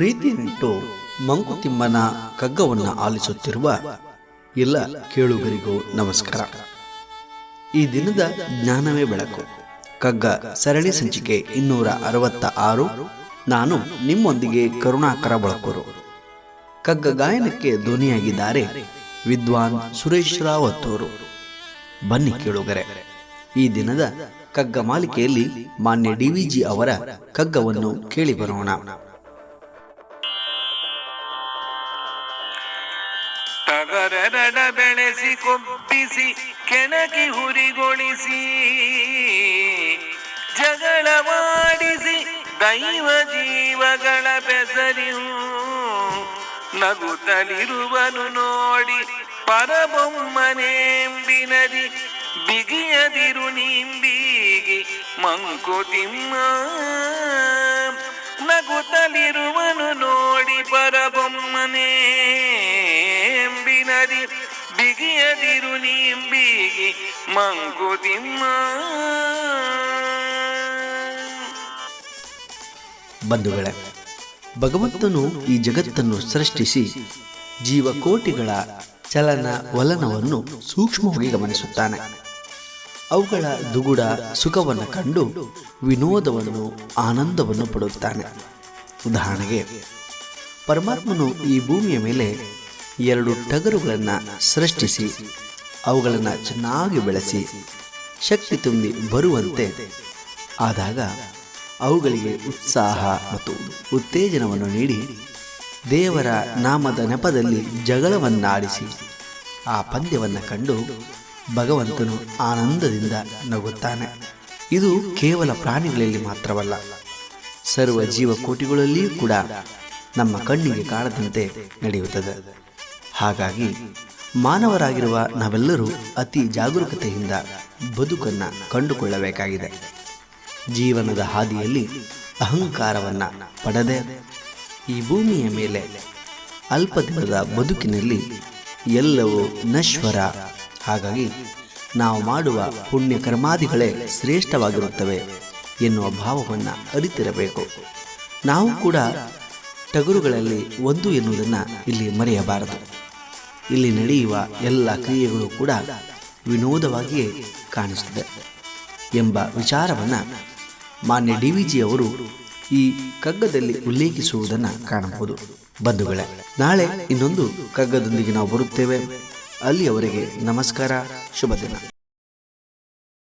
ಪ್ರೀತಿಯನ್ನಿಟ್ಟು ಮಂಕುತಿಮ್ಮನ ಕಗ್ಗವನ್ನು ಆಲಿಸುತ್ತಿರುವ ಎಲ್ಲ ಕೇಳುಗರಿಗೂ ನಮಸ್ಕಾರ. ಈ ದಿನದ ಜ್ಞಾನವೇ ಬೆಳಕು ಕಗ್ಗ ಸರಣಿ ಸಂಚಿಕೆ 266. ನಾನು ನಿಮ್ಮೊಂದಿಗೆ ಕರುಣಾಕರ ಬಳಕೂರು. ಕಗ್ಗ ಗಾಯನಕ್ಕೆ ಧ್ವನಿಯಾಗಿದ್ದಾರೆ ವಿದ್ವಾನ್ ಸುರೇಶ್ ರಾವತ್ತೂರು. ಬನ್ನಿ ಕೇಳುಗರೆ, ಈ ದಿನದ ಕಗ್ಗ ಮಾಲಿಕೆಯಲ್ಲಿ ಮಾನ್ಯ ಡಿವಿಜಿ ಅವರ ಕಗ್ಗವನ್ನು ಕೇಳಿ ಬರೋಣ. ತಗರರಡ ಬೆಳೆಸಿ ಕೊಬ್ಬಿಸಿ ಕೆಣಕಿ ಹುರಿಗೊಳಿಸಿ ಜಗಳವಾಡಿಸಿ ದೈವ ಜೀವಗಳ ಬೆಸರಿಯು ನಗುತ್ತಲಿರುವನು ನೋಡಿ ಪರಬೊಮ್ಮನೆಂಬಿನದಿ ಬಿಗಿಯದಿರು ನಿಂಬಿಗಿ ಮಂಕುತಿಮ್ಮ. ನಗುತ್ತಲಿರುವನು ನೋಡಿ ಪರಬೊಮ್ಮನೆಂಬಿನದಿ ಬಿಗಿಯದಿರು ನಿಂಬಿಗಿ ಮಂಕುತಿಮ್ಮ. ಬಂಧುಗಳೇ, ಭಗವಂತನು ಈ ಜಗತ್ತನ್ನು ಸೃಷ್ಟಿಸಿ ಜೀವಕೋಟಿಗಳ ಚಲನ ವಲನವನ್ನು ಸೂಕ್ಷ್ಮವಾಗಿ ಗಮನಿಸುತ್ತಾನೆ. ಅವುಗಳ ದುಗುಡ ಸುಖವನ್ನು ಕಂಡು ವಿನೋದವನ್ನು ಆನಂದವನ್ನು ಪಡುತ್ತಾನೆ. ಉದಾಹರಣೆಗೆ, ಪರಮಾತ್ಮನು ಈ ಭೂಮಿಯ ಮೇಲೆ 2 ಟಗರುಗಳನ್ನು ಸೃಷ್ಟಿಸಿ ಅವುಗಳನ್ನು ಚೆನ್ನಾಗಿ ಬೆಳೆಸಿ ಶಕ್ತಿ ತುಂಬಿ ಬರುವಂತೆ ಆದಾಗ ಅವುಗಳಿಗೆ ಉತ್ಸಾಹ ಮತ್ತು ಉತ್ತೇಜನವನ್ನು ನೀಡಿ ದೇವರ ನಾಮದ ನೆಪದಲ್ಲಿ ಜಗಳವನ್ನಾಡಿಸಿ ಆ ಪಂದ್ಯವನ್ನು ಕಂಡು ಭಗವಂತನು ಆನಂದದಿಂದ ನಗುತ್ತಾನೆ. ಇದು ಕೇವಲ ಪ್ರಾಣಿಗಳಲ್ಲಿ ಮಾತ್ರವಲ್ಲ, ಸರ್ವ ಜೀವಕೋಟಿಗಳಲ್ಲಿಯೂ ಕೂಡ ನಮ್ಮ ಕಣ್ಣಿಗೆ ಕಾಣದಂತೆ ನಡೆಯುತ್ತದೆ. ಹಾಗಾಗಿ ಮಾನವರಾಗಿರುವ ನಾವೆಲ್ಲರೂ ಅತಿ ಜಾಗರೂಕತೆಯಿಂದ ಬದುಕನ್ನು ಕಂಡುಕೊಳ್ಳಬೇಕಾಗಿದೆ. ಜೀವನದ ಹಾದಿಯಲ್ಲಿ ಅಹಂಕಾರವನ್ನು ಪಡೆದೇ ಈ ಭೂಮಿಯ ಮೇಲೆ ಅಲ್ಪ ದಿನದ ಬದುಕಿನಲ್ಲಿ ಎಲ್ಲವೂ ನಶ್ವರ. ಹಾಗಾಗಿ ನಾವು ಮಾಡುವ ಪುಣ್ಯ ಕರ್ಮಾದಿಗಳೇ ಶ್ರೇಷ್ಠವಾಗಿರುತ್ತವೆ ಎನ್ನುವ ಭಾವವನ್ನು ಅರಿತಿರಬೇಕು. ನಾವು ಕೂಡ ಟಗರುಗಳಲ್ಲಿ ಒಂದು ಎನ್ನುವುದನ್ನು ಇಲ್ಲಿ ಮರೆಯಬಾರದು. ಇಲ್ಲಿ ನಡೆಯುವ ಎಲ್ಲ ಕ್ರಿಯೆಗಳು ಕೂಡ ವಿನೋದವಾಗಿಯೇ ಕಾಣಿಸುತ್ತದೆ ಎಂಬ ವಿಚಾರವನ್ನು ಮಾನ್ಯ ಡಿವಿಜಿ ಅವರು ಈ ಕಗ್ಗದಲ್ಲಿ ಉಲ್ಲೇಖಿಸುವುದನ್ನು ಕಾಣಬಹುದು. ಬಂಧುಗಳೇ, ನಾಳೆ ಇನ್ನೊಂದು ಕಗ್ಗದೊಂದಿಗೆ ನಾವು ಬರುತ್ತೇವೆ. ಅಲ್ಲಿಯವರೆಗೆ ನಮಸ್ಕಾರ, ಶುಭ ದಿನ.